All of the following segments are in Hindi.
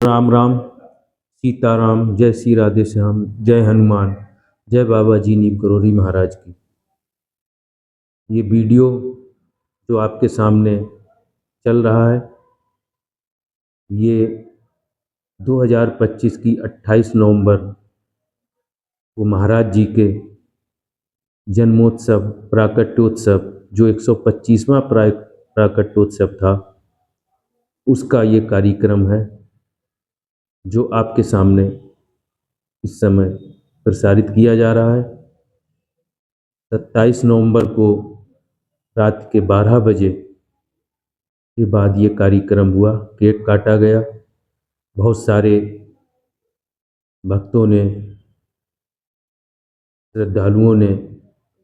राम राम, सीताराम, जय श्री राधे श्याम, जय हनुमान, जय बाबा जी नीम करोरी महाराज की। ये वीडियो जो आपके सामने चल रहा है, ये 2025 की 28 नवंबर को महाराज जी के जन्मोत्सव प्राकट्योत्सव जो 125वां प्राकट्योत्सव था, उसका ये कार्यक्रम है जो आपके सामने इस समय प्रसारित किया जा रहा है। 27 नवंबर को रात के 12 बजे के बाद ये कार्यक्रम हुआ, केक काटा गया। बहुत सारे भक्तों ने, श्रद्धालुओं ने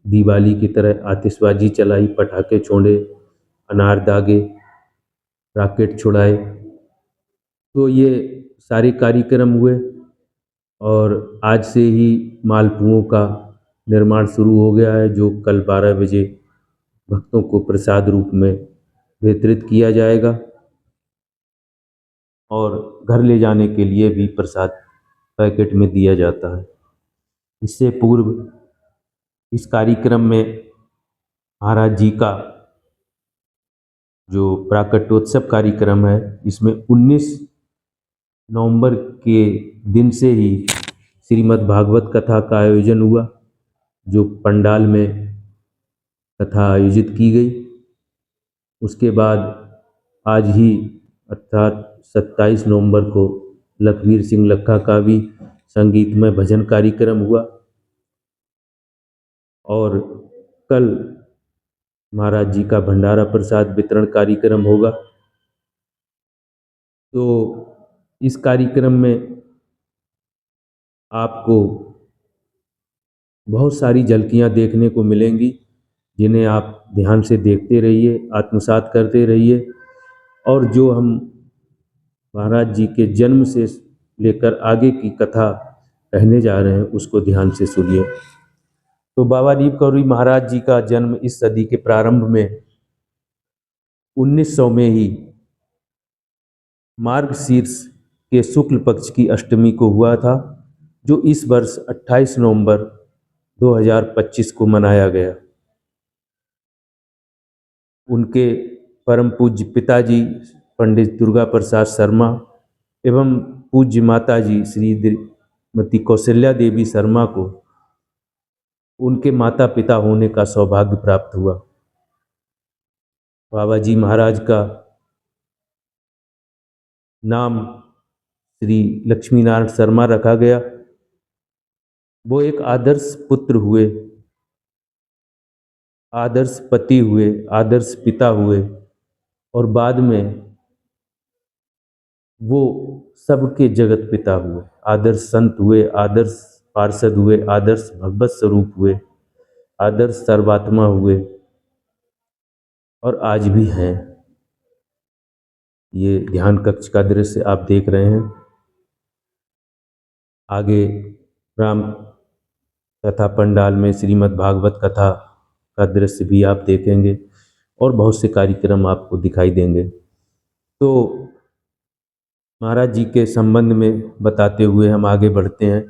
दिवाली की तरह आतिशबाजी चलाई, पटाखे छोड़े, अनार दागे, रॉकेट छुड़ाए। तो ये सारे कार्यक्रम हुए और आज से ही मालपुओं का निर्माण शुरू हो गया है, जो कल 12 बजे भक्तों को प्रसाद रूप में वितरित किया जाएगा और घर ले जाने के लिए भी प्रसाद पैकेट में दिया जाता है। इससे पूर्व इस कार्यक्रम में महाराज जी का जो प्राकट्योत्सव कार्यक्रम है, इसमें 19 नवंबर के दिन से ही श्रीमद् भागवत कथा का आयोजन हुआ, जो पंडाल में कथा आयोजित की गई। उसके बाद आज ही अर्थात 27 नवंबर को लखवीर सिंह लखा का भी संगीतमय भजन कार्यक्रम हुआ और कल महाराज जी का भंडारा प्रसाद वितरण कार्यक्रम होगा। तो इस कार्यक्रम में आपको बहुत सारी झलकियां देखने को मिलेंगी, जिन्हें आप ध्यान से देखते रहिए, आत्मसात करते रहिए और जो हम महाराज जी के जन्म से लेकर आगे की कथा कहने जा रहे हैं, उसको ध्यान से सुनिए। तो बाबा नीम करोरी महाराज जी का जन्म इस सदी के प्रारंभ में 1900 में ही मार्गशीर्ष के शुक्ल पक्ष की अष्टमी को हुआ था, जो इस वर्ष 28 नवंबर 2025 को मनाया गया। उनके परम पूज्य पिताजी पंडित दुर्गा प्रसाद शर्मा एवं पूज्य माताजी श्रीमती कौशल्या देवी शर्मा को उनके माता पिता होने का सौभाग्य प्राप्त हुआ। बाबा जी महाराज का नाम श्री लक्ष्मी नारायण शर्मा रखा गया। वो एक आदर्श पुत्र हुए, आदर्श पति हुए, आदर्श पिता हुए और बाद में वो सबके जगत पिता हुए, आदर्श संत हुए, आदर्श पार्षद हुए, आदर्श भगवत स्वरूप हुए, आदर्श सर्वात्मा हुए और आज भी हैं। ये ध्यान कक्ष का दृश्य आप देख रहे हैं। आगे राम कथा पंडाल में श्रीमद् भागवत कथा का दृश्य भी आप देखेंगे और बहुत से कार्यक्रम आपको दिखाई देंगे। तो महाराज जी के संबंध में बताते हुए हम आगे बढ़ते हैं।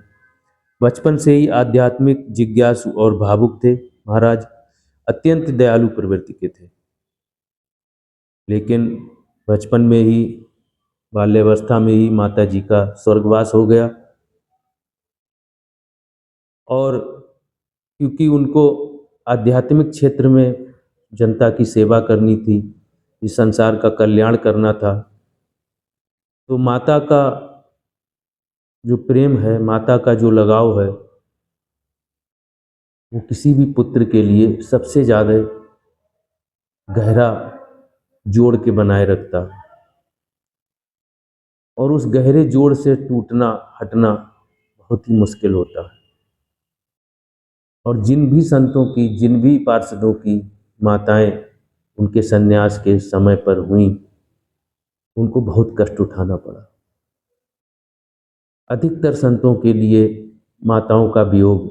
बचपन से ही आध्यात्मिक जिज्ञासु और भावुक थे। महाराज अत्यंत दयालु प्रवृत्ति के थे, लेकिन बचपन में ही, बाल्यावस्था में ही माता जी का स्वर्गवास हो गया और क्योंकि उनको आध्यात्मिक क्षेत्र में जनता की सेवा करनी थी, इस संसार का कल्याण करना था, तो माता का जो प्रेम है, माता का जो लगाव है, वो किसी भी पुत्र के लिए सबसे ज़्यादा गहरा जोड़ के बनाए रखता है और उस गहरे जोड़ से टूटना हटना बहुत ही मुश्किल होता है। और जिन भी संतों की, जिन भी पार्षदों की माताएं उनके सन्यास के समय पर हुई, उनको बहुत कष्ट उठाना पड़ा। अधिकतर संतों के लिए माताओं का वियोग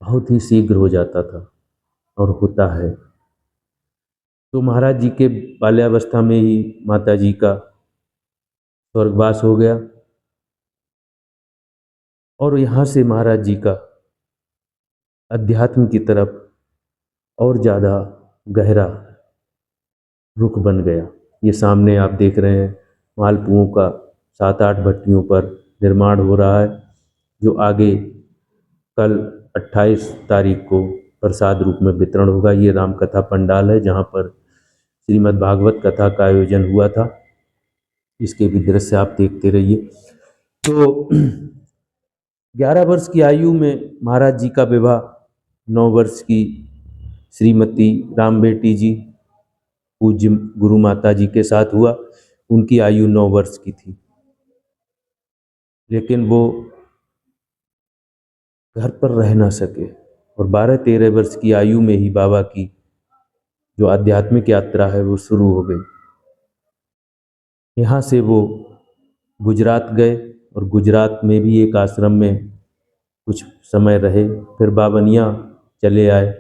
बहुत ही शीघ्र हो जाता था और होता है। तो महाराज जी के बाल्यावस्था में ही माता जी का स्वर्गवास हो गया और यहाँ से महाराज जी का अध्यात्म की तरफ और ज़्यादा गहरा रुख बन गया। ये सामने आप देख रहे हैं मालपुओं का 7-8 भट्टियों पर निर्माण हो रहा है, जो आगे कल 28 तारीख को प्रसाद रूप में वितरण होगा। ये रामकथा पंडाल है जहाँ पर श्रीमद् भागवत कथा का आयोजन हुआ था। इसके भी दृश्य आप देखते रहिए। तो 11 वर्ष की आयु में महाराज जी का विवाह 9 वर्ष की श्रीमती राम बेटी जी पूज्य गुरु माता जी के साथ हुआ। उनकी आयु 9 वर्ष की थी, लेकिन वो घर पर रह ना सके और 12-13 वर्ष की आयु में ही बाबा की जो आध्यात्मिक यात्रा है वो शुरू हो गई। यहाँ से वो गुजरात गए और गुजरात में भी एक आश्रम में कुछ समय रहे। फिर बावनिया चले आए।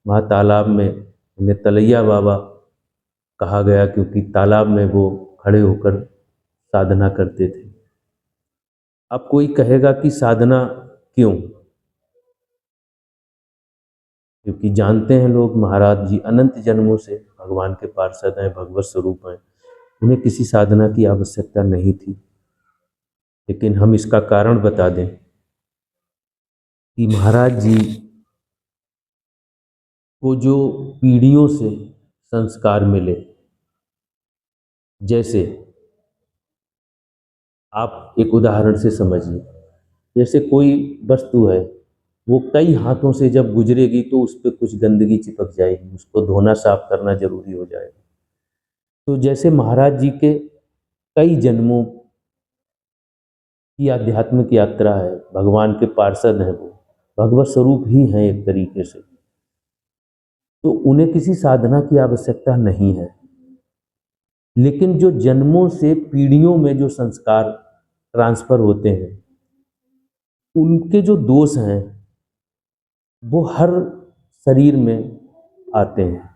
वहाँ तालाब में उन्हें तलैया बाबा कहा गया, क्योंकि तालाब में वो खड़े होकर साधना करते थे। अब कोई कहेगा कि साधना क्यों? क्योंकि जानते हैं लोग महाराज जी अनंत जन्मों से भगवान के पार्षद हैं, भगवत स्वरूप हैं, उन्हें किसी साधना की आवश्यकता नहीं थी। लेकिन हम इसका कारण बता दें कि महाराज जी को जो पीढ़ियों से संस्कार मिले, जैसे आप एक उदाहरण से समझिए, जैसे कोई वस्तु है, वो कई हाथों से जब गुजरेगी तो उस पर कुछ गंदगी चिपक जाएगी, उसको धोना साफ करना जरूरी हो जाएगा। तो जैसे महाराज जी के कई जन्मों की आध्यात्मिक यात्रा है, भगवान के पार्षद हैं, वो भगवत स्वरूप ही हैं एक तरीके से, तो उन्हें किसी साधना की आवश्यकता नहीं है। लेकिन जो जन्मों से पीढ़ियों में जो संस्कार ट्रांसफर होते हैं, उनके जो दोष हैं वो हर शरीर में आते हैं।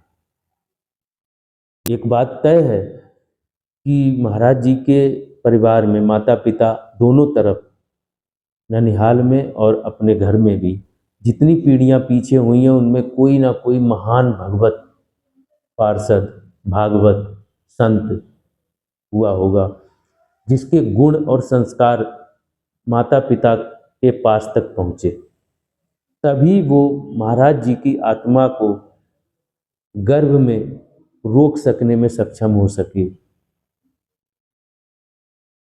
एक बात तय है कि महाराज जी के परिवार में माता पिता दोनों तरफ, ननिहाल में और अपने घर में भी, जितनी पीढ़ियां पीछे हुई हैं उनमें कोई ना कोई महान भगवत पार्षद, भागवत संत हुआ होगा, जिसके गुण और संस्कार माता पिता के पास तक पहुँचे, तभी वो महाराज जी की आत्मा को गर्भ में रोक सकने में सक्षम हो सके।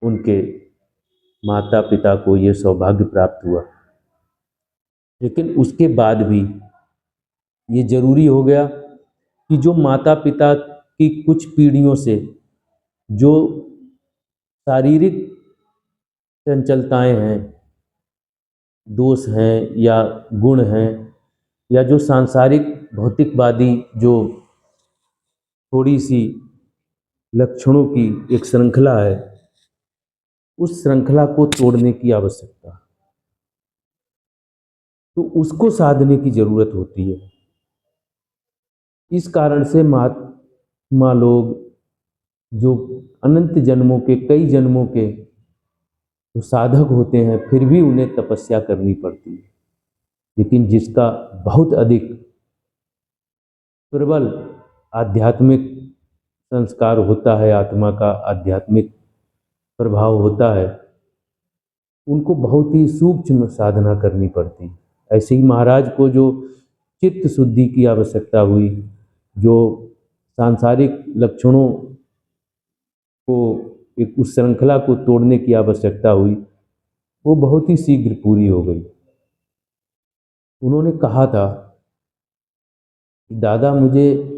उनके माता पिता को ये सौभाग्य प्राप्त हुआ। लेकिन उसके बाद भी ये जरूरी हो गया कि जो माता पिता की कुछ पीढ़ियों से जो शारीरिक चंचलताएं हैं, दोष हैं या गुण हैं, या जो सांसारिक भौतिकवादी जो थोड़ी सी लक्षणों की एक श्रृंखला है, उस श्रृंखला को तोड़ने की आवश्यकता, तो उसको साधने की जरूरत होती है। इस कारण से महात्मा लोग जो अनंत जन्मों के, कई जन्मों के जो साधक होते हैं, फिर भी उन्हें तपस्या करनी पड़ती है। लेकिन जिसका बहुत अधिक प्रबल आध्यात्मिक संस्कार होता है, आत्मा का आध्यात्मिक प्रभाव होता है, उनको बहुत ही सूक्ष्म साधना करनी पड़ती है। ऐसे ही महाराज को जो चित्त शुद्धि की आवश्यकता हुई, जो सांसारिक लक्षणों को एक उस श्रृंखला को तोड़ने की आवश्यकता हुई, वो बहुत ही शीघ्र पूरी हो गई। उन्होंने कहा था कि दादा, मुझे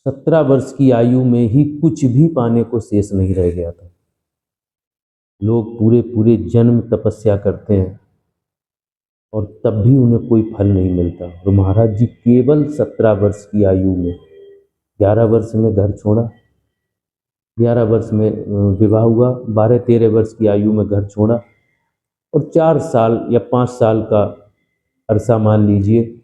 17 वर्ष की आयु में ही कुछ भी पाने को शेष नहीं रह गया था। लोग पूरे पूरे जन्म तपस्या करते हैं और तब भी उन्हें कोई फल नहीं मिलता, और महाराज जी केवल 17 वर्ष की आयु में, 11 वर्ष में घर छोड़ा, 11 वर्ष में विवाह हुआ, 12-13 वर्ष की आयु में घर छोड़ा, और 4 साल या 5 साल का अरसा मान लीजिए,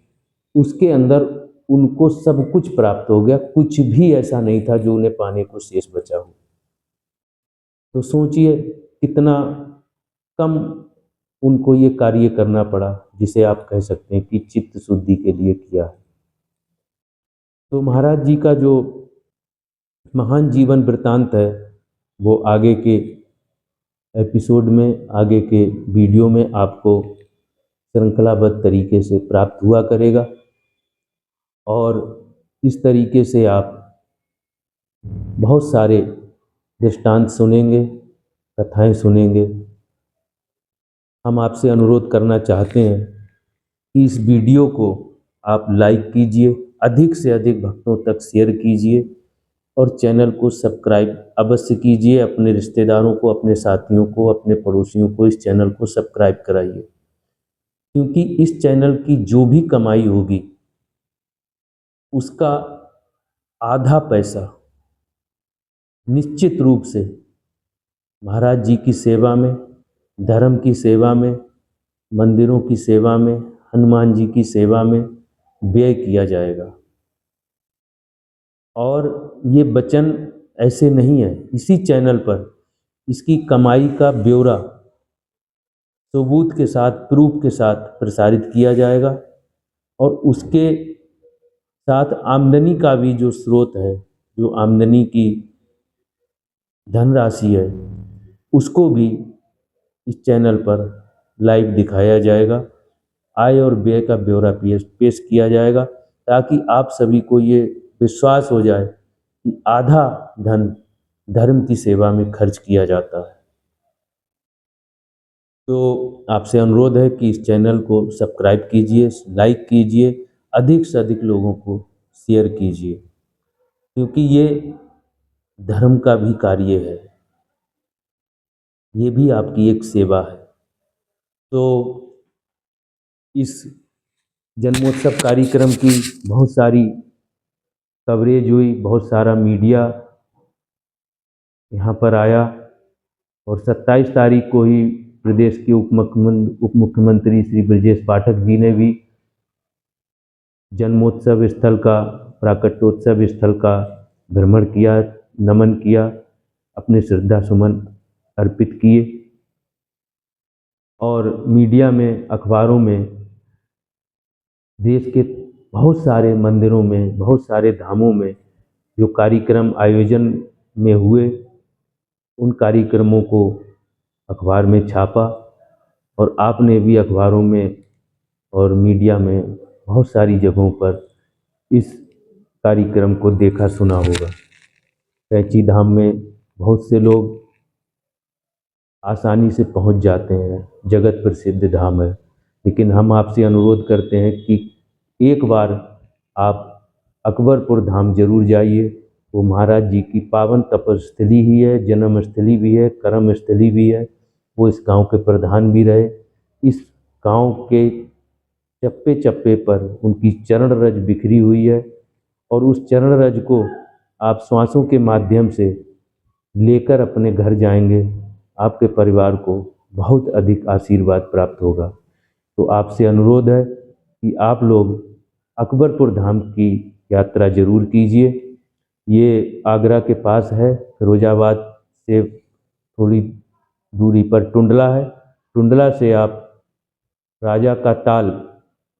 उसके अंदर उनको सब कुछ प्राप्त हो गया। कुछ भी ऐसा नहीं था जो उन्हें पाने को शेष बचा हो। तो सोचिए कितना कम उनको ये कार्य करना पड़ा, जिसे आप कह सकते हैं कि चित्त शुद्धि के लिए किया है। तो महाराज जी का जो महान जीवन वृत्तांत है वो आगे के एपिसोड में, आगे के वीडियो में आपको श्रृंखलाबद्ध तरीके से प्राप्त हुआ करेगा, और इस तरीके से आप बहुत सारे दृष्टांत सुनेंगे, कथाएं सुनेंगे। हम आपसे अनुरोध करना चाहते हैं कि इस वीडियो को आप लाइक कीजिए, अधिक से अधिक भक्तों तक शेयर कीजिए, और चैनल को सब्सक्राइब अवश्य कीजिए। अपने रिश्तेदारों को, अपने साथियों को, अपने पड़ोसियों को इस चैनल को सब्सक्राइब कराइए, क्योंकि इस चैनल की जो भी कमाई होगी उसका आधा पैसा निश्चित रूप से महाराज जी की सेवा में, धर्म की सेवा में, मंदिरों की सेवा में, हनुमान जी की सेवा में व्यय किया जाएगा। और ये वचन ऐसे नहीं है, इसी चैनल पर इसकी कमाई का ब्यौरा सबूत के साथ, प्रूफ के साथ प्रसारित किया जाएगा, और उसके साथ आमदनी का भी जो स्रोत है, जो आमदनी की धनराशि है, उसको भी इस चैनल पर लाइव दिखाया जाएगा। आय और व्यय का ब्यौरा पेश किया जाएगा, ताकि आप सभी को ये विश्वास हो जाए कि आधा धन धर्म की सेवा में खर्च किया जाता है। तो आपसे अनुरोध है कि इस चैनल को सब्सक्राइब कीजिए, लाइक कीजिए, अधिक से अधिक लोगों को शेयर कीजिए, क्योंकि ये धर्म का भी कार्य है, ये भी आपकी एक सेवा है। तो इस जन्मोत्सव कार्यक्रम की बहुत सारी कवरेज हुई, बहुत सारा मीडिया यहाँ पर आया, और 27 तारीख को ही प्रदेश के उप मुख्यमंत्री श्री ब्रजेश पाठक जी ने भी जन्मोत्सव स्थल का, प्राकट्योत्सव स्थल का भ्रमण किया, नमन किया, अपने श्रद्धा सुमन अर्पित किए। और मीडिया में, अखबारों में देश के बहुत सारे मंदिरों में, बहुत सारे धामों में जो कार्यक्रम आयोजन में हुए, उन कार्यक्रमों को अखबार में छापा, और आपने भी अखबारों में और मीडिया में बहुत सारी जगहों पर इस कार्यक्रम को देखा सुना होगा। कैंची धाम में बहुत से लोग आसानी से पहुंच जाते हैं, जगत प्रसिद्ध धाम है, लेकिन हम आपसे अनुरोध करते हैं कि एक बार आप अकबरपुर धाम जरूर जाइए। वो महाराज जी की पावन तपस्थली ही है, जन्म स्थली भी है, कर्म स्थली भी है। वो इस गांव के प्रधान भी रहे। इस गांव के चप्पे चप्पे पर उनकी चरण रज बिखरी हुई है, और उस चरण रज को आप श्वासों के माध्यम से लेकर अपने घर जाएंगे, आपके परिवार को बहुत अधिक आशीर्वाद प्राप्त होगा। तो आपसे अनुरोध है कि आप लोग अकबरपुर धाम की यात्रा जरूर कीजिए। ये आगरा के पास है, फिरोजाबाद से थोड़ी दूरी पर टुंडला है। टुंडला से आप राजा का ताल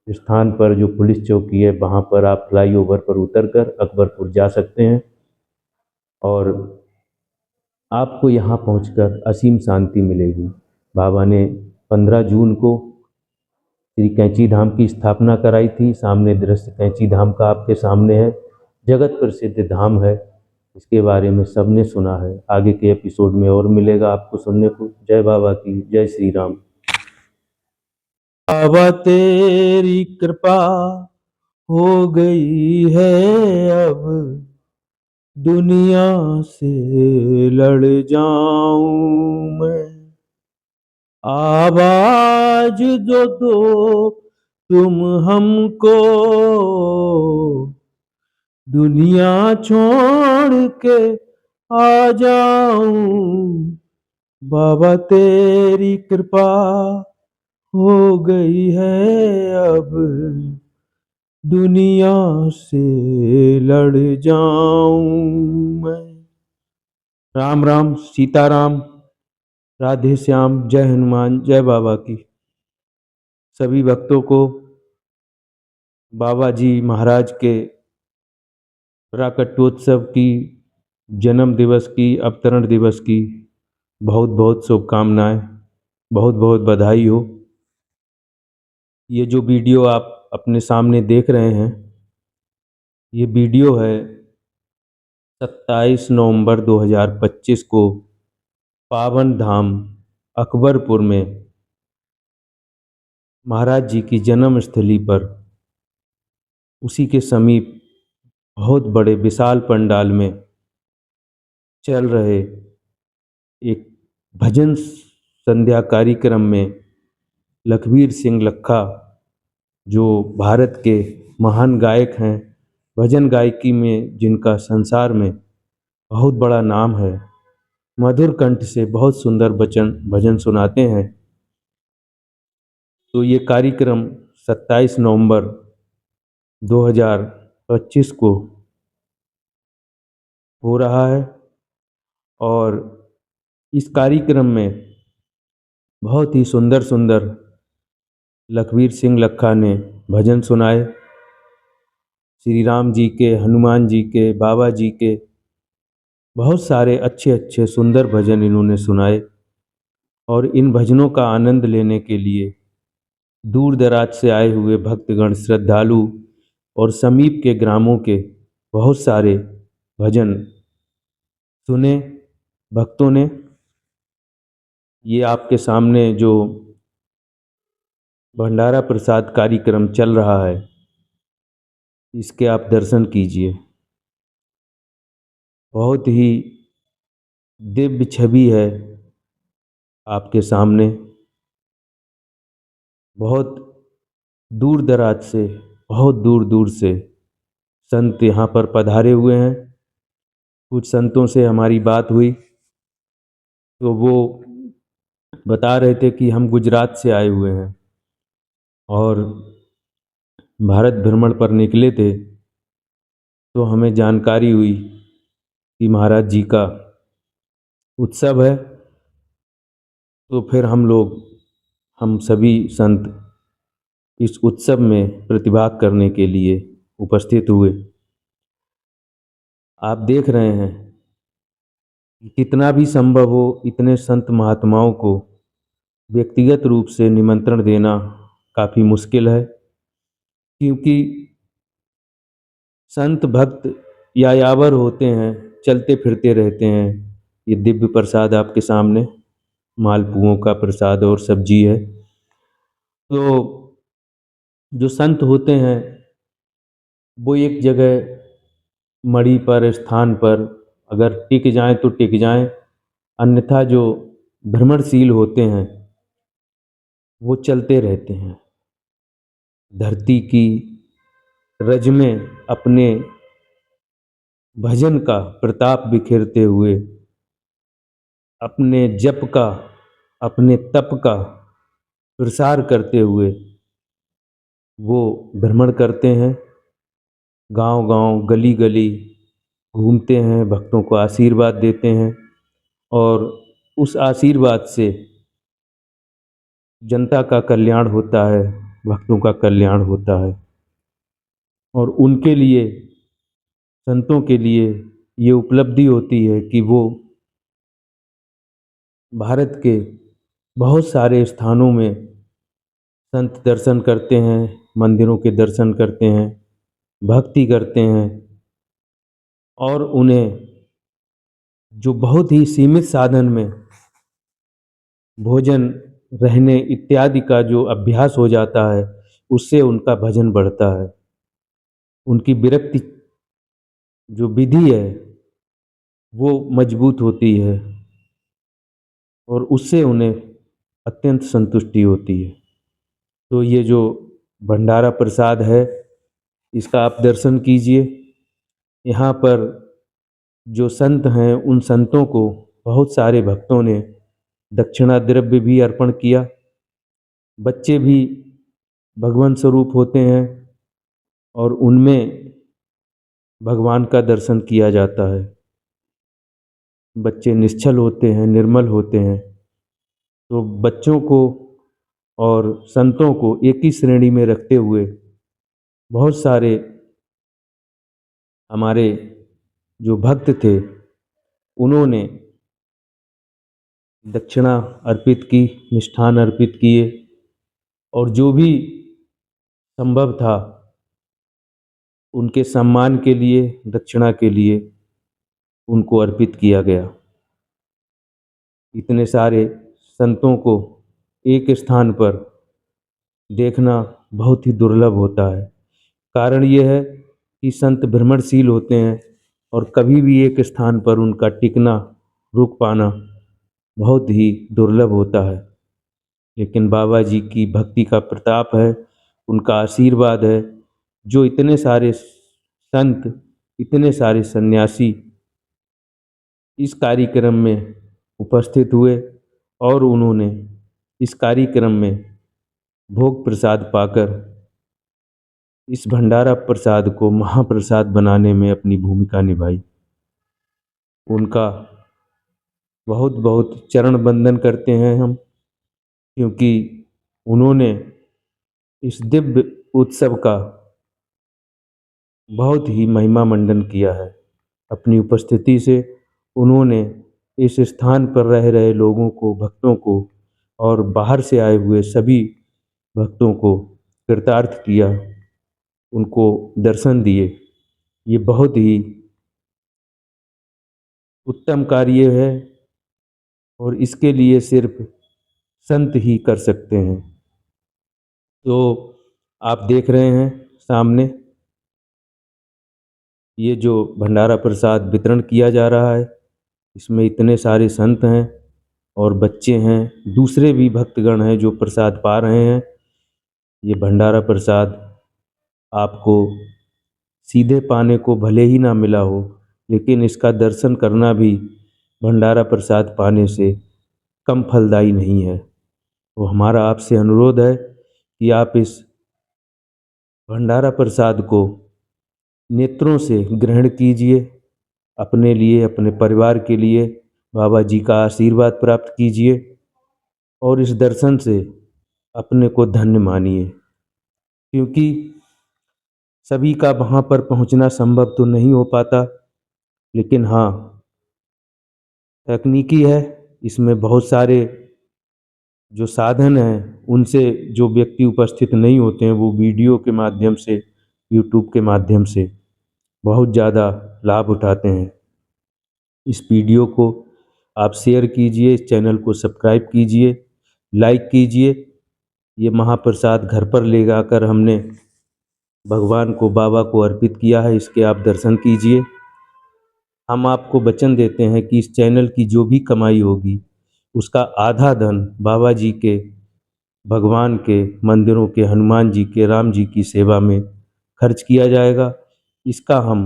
स्थान पर जो पुलिस चौकी है, वहाँ पर आप फ्लाईओवर पर उतरकर अकबरपुर जा सकते हैं, और आपको यहाँ पहुंचकर असीम शांति मिलेगी। बाबा ने 15 जून को श्री कैंची धाम की स्थापना कराई थी। सामने दृश्य कैंची धाम का आपके सामने है, जगत प्रसिद्ध धाम है। इसके बारे में सबने सुना है। आगे के एपिसोड में और मिलेगा आपको सुनने को। जय बाबा की, जय श्री राम। बाबा तेरी कृपा हो गई है, अब दुनिया से लड़ जाऊं मैं। आवाज दो तुम हमको, दुनिया छोड़ के आ जाऊं। बाबा तेरी कृपा हो गई है, अब दुनिया से लड़ जाऊं मैं। राम राम, सीताराम। राधे श्याम, जय हनुमान, जय बाबा की। सभी भक्तों को बाबा जी महाराज के प्राकट्योत्सव की, जन्म दिवस की, अवतरण दिवस की बहुत बहुत शुभकामनाएं, बहुत बहुत बधाई हो। ये जो वीडियो आप अपने सामने देख रहे हैं, ये वीडियो है 27 नवंबर 2025 को पावन धाम अकबरपुर में महाराज जी की जन्म स्थली पर, उसी के समीप बहुत बड़े विशाल पंडाल में चल रहे एक भजन संध्या कार्यक्रम में लखबीर सिंह लखा, जो भारत के महान गायक हैं, भजन गायकी में जिनका संसार में बहुत बड़ा नाम है, मधुर कंठ से बहुत सुंदर भजन भजन सुनाते हैं। तो ये कार्यक्रम 27 नवंबर 2025 को हो रहा है और इस कार्यक्रम में बहुत ही सुंदर सुंदर लखबीर सिंह लखा ने भजन सुनाए। श्री राम जी के, हनुमान जी के, बाबा जी के बहुत सारे अच्छे अच्छे सुंदर भजन इन्होंने सुनाए और इन भजनों का आनंद लेने के लिए दूर दराज से आए हुए भक्तगण, श्रद्धालु और समीप के ग्रामों के बहुत सारे भजन सुने भक्तों ने। ये आपके सामने जो भंडारा प्रसाद कार्यक्रम चल रहा है, इसके आप दर्शन कीजिए। बहुत ही दिव्य छवि है आपके सामने। बहुत दूर दराज से, बहुत दूर दूर से संत यहाँ पर पधारे हुए हैं। कुछ संतों से हमारी बात हुई तो वो बता रहे थे कि हम गुजरात से आए हुए हैं और भारत भ्रमण पर निकले थे, तो हमें जानकारी हुई कि महाराज जी का उत्सव है। तो फिर हम सभी संत इस उत्सव में प्रतिभाग करने के लिए उपस्थित हुए। आप देख रहे हैं कि कितना भी संभव हो इतने संत महात्माओं को व्यक्तिगत रूप से निमंत्रण देना काफ़ी मुश्किल है, क्योंकि संत भक्त यायावर होते हैं, चलते फिरते रहते हैं। ये दिव्य प्रसाद आपके सामने मालपुओं का प्रसाद और सब्जी है। तो जो संत होते हैं वो एक जगह मढ़ी पर, स्थान पर अगर टिक जाएं तो टिक जाएं, अन्यथा जो भ्रमणशील होते हैं वो चलते रहते हैं। धरती की रज में अपने भजन का प्रताप बिखेरते हुए, अपने जप का, अपने तप का प्रसार करते हुए वो भ्रमण करते हैं। गांव गांव, गली गली घूमते हैं, भक्तों को आशीर्वाद देते हैं और उस आशीर्वाद से जनता का कल्याण होता है, भक्तों का कल्याण होता है। और उनके लिए, संतों के लिए ये उपलब्धि होती है कि वो भारत के बहुत सारे स्थानों में संत दर्शन करते हैं, मंदिरों के दर्शन करते हैं, भक्ति करते हैं और उन्हें जो बहुत ही सीमित साधन में भोजन, रहने इत्यादि का जो अभ्यास हो जाता है, उससे उनका भजन बढ़ता है। उनकी विरक्ति जो विधि है वो मजबूत होती है और उससे उन्हें अत्यंत संतुष्टि होती है। तो ये जो भंडारा प्रसाद है, इसका आप दर्शन कीजिए। यहाँ पर जो संत हैं, उन संतों को बहुत सारे भक्तों ने दक्षिणा द्रव्य भी अर्पण किया। बच्चे भी भगवान स्वरूप होते हैं और उनमें भगवान का दर्शन किया जाता है। बच्चे निश्चल होते हैं, निर्मल होते हैं तो बच्चों को और संतों को एक ही श्रेणी में रखते हुए बहुत सारे हमारे जो भक्त थे उन्होंने दक्षिणा अर्पित की, मिष्ठान अर्पित किए और जो भी संभव था उनके सम्मान के लिए, दक्षिणा के लिए उनको अर्पित किया गया। इतने सारे संतों को एक स्थान पर देखना बहुत ही दुर्लभ होता है। कारण ये है कि संत भ्रमणशील होते हैं और कभी भी एक स्थान पर उनका टिकना, रुक पाना बहुत ही दुर्लभ होता है। लेकिन बाबा जी की भक्ति का प्रताप है, उनका आशीर्वाद है, जो इतने सारे संत, इतने सारे सन्यासी इस कार्यक्रम में उपस्थित हुए और उन्होंने इस कार्यक्रम में भोग प्रसाद पाकर इस भंडारा प्रसाद को महाप्रसाद बनाने में अपनी भूमिका निभाई। उनका बहुत बहुत चरण वंदन करते हैं हम, क्योंकि उन्होंने इस दिव्य उत्सव का बहुत ही महिमा मंडन किया है। अपनी उपस्थिति से उन्होंने इस स्थान पर रह रहे लोगों को, भक्तों को और बाहर से आए हुए सभी भक्तों को कृतार्थ किया, उनको दर्शन दिए। ये बहुत ही उत्तम कार्य है और इसके लिए सिर्फ संत ही कर सकते हैं। तो आप देख रहे हैं सामने ये जो भंडारा प्रसाद वितरण किया जा रहा है, इसमें इतने सारे संत हैं और बच्चे हैं, दूसरे भी भक्तगण हैं जो प्रसाद पा रहे हैं। ये भंडारा प्रसाद आपको सीधे पाने को भले ही ना मिला हो, लेकिन इसका दर्शन करना भी भंडारा प्रसाद पाने से कम फलदायी नहीं है। तो हमारा आपसे अनुरोध है कि आप इस भंडारा प्रसाद को नेत्रों से ग्रहण कीजिए, अपने लिए, अपने परिवार के लिए बाबा जी का आशीर्वाद प्राप्त कीजिए और इस दर्शन से अपने को धन्य मानिए। क्योंकि सभी का वहाँ पर पहुँचना संभव तो नहीं हो पाता, लेकिन हाँ, तकनीकी है, इसमें बहुत सारे जो साधन हैं उनसे जो व्यक्ति उपस्थित नहीं होते हैं वो वीडियो के माध्यम से, यूट्यूब के माध्यम से बहुत ज़्यादा लाभ उठाते हैं। इस वीडियो को आप शेयर कीजिए, इस चैनल को सब्सक्राइब कीजिए, लाइक कीजिए। ये महाप्रसाद घर पर ले जाकर हमने भगवान को, बाबा को अर्पित किया है, इसके आप दर्शन कीजिए। हम आपको वचन देते हैं कि इस चैनल की जो भी कमाई होगी उसका आधा धन बाबा जी के, भगवान के मंदिरों के, हनुमान जी के, राम जी की सेवा में खर्च किया जाएगा। इसका हम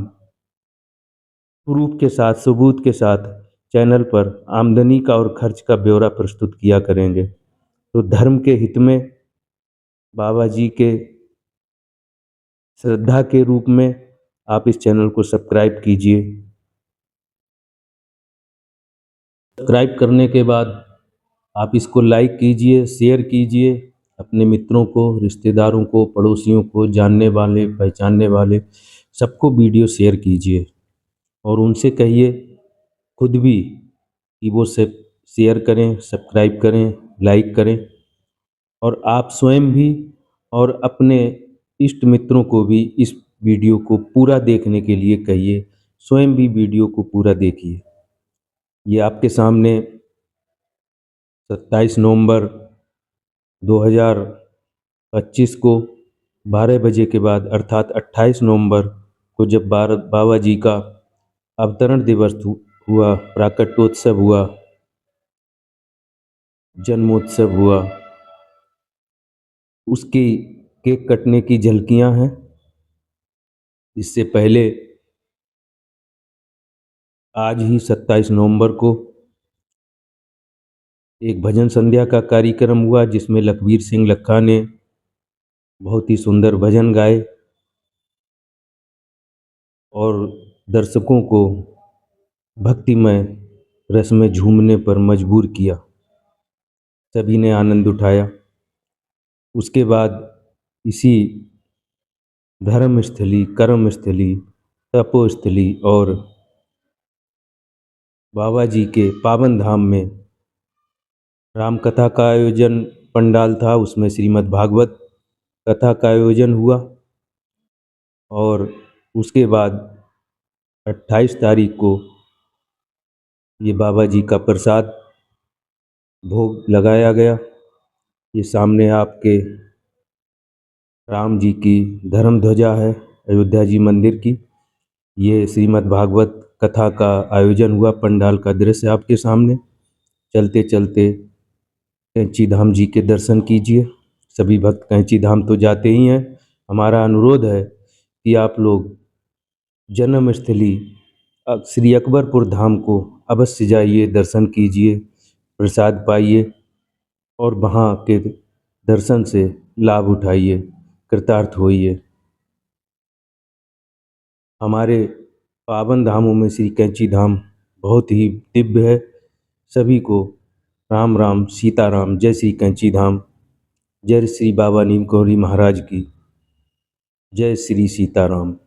प्रूफ के साथ, सबूत के साथ चैनल पर आमदनी का और खर्च का ब्यौरा प्रस्तुत किया करेंगे। तो धर्म के हित में, बाबा जी के श्रद्धा के रूप में आप इस चैनल को सब्सक्राइब कीजिए। सब्सक्राइब करने के बाद आप इसको लाइक कीजिए, शेयर कीजिए अपने मित्रों को, रिश्तेदारों को, पड़ोसियों को, जानने वाले, पहचानने वाले सबको वीडियो शेयर कीजिए और उनसे कहिए खुद भी कि वो सब शेयर करें, सब्सक्राइब करें, लाइक करें और आप स्वयं भी और अपने इष्ट मित्रों को भी इस वीडियो को पूरा देखने के लिए कहिए। स्वयं भी वीडियो को पूरा देखिए। ये आपके सामने 27 नवंबर 2025 को 12 बजे के बाद, अर्थात 28 नवंबर को जब बाबा जी का अवतरण दिवस हुआ, प्राकट्योत्सव हुआ, जन्मोत्सव हुआ, उसकी केक कटने की झलकियां हैं। इससे पहले आज ही 27 नवंबर को एक भजन संध्या का कार्यक्रम हुआ जिसमें लखबीर सिंह लखा ने बहुत ही सुंदर भजन गाए और दर्शकों को भक्तिमय रस में झूमने पर मजबूर किया। सभी ने आनंद उठाया। उसके बाद इसी धर्मस्थली, कर्मस्थली, तपोस्थली और बाबा जी के पावन धाम में राम कथा का आयोजन पंडाल था, उसमें श्रीमद् भागवत कथा का आयोजन हुआ। और उसके बाद 28 तारीख को ये बाबा जी का प्रसाद भोग लगाया गया। ये सामने आपके राम जी की धर्म ध्वजा है, अयोध्या जी मंदिर की। ये श्रीमद् भागवत कथा का आयोजन हुआ, पंडाल का दृश्य आपके सामने। चलते चलते कैंची धाम जी के दर्शन कीजिए। सभी भक्त कैंची धाम तो जाते ही हैं। हमारा अनुरोध है कि आप लोग जन्मस्थली श्री अकबरपुर धाम को अवश्य जाइए, दर्शन कीजिए, प्रसाद पाइए और वहाँ के दर्शन से लाभ उठाइए, कृतार्थ होइए। हमारे पावन धामों में श्री कैंची धाम बहुत ही दिव्य है। सभी को राम राम, सीताराम, जय श्री कैंची धाम, जय श्री बाबा नीम गौरी महाराज की, जय श्री सीताराम।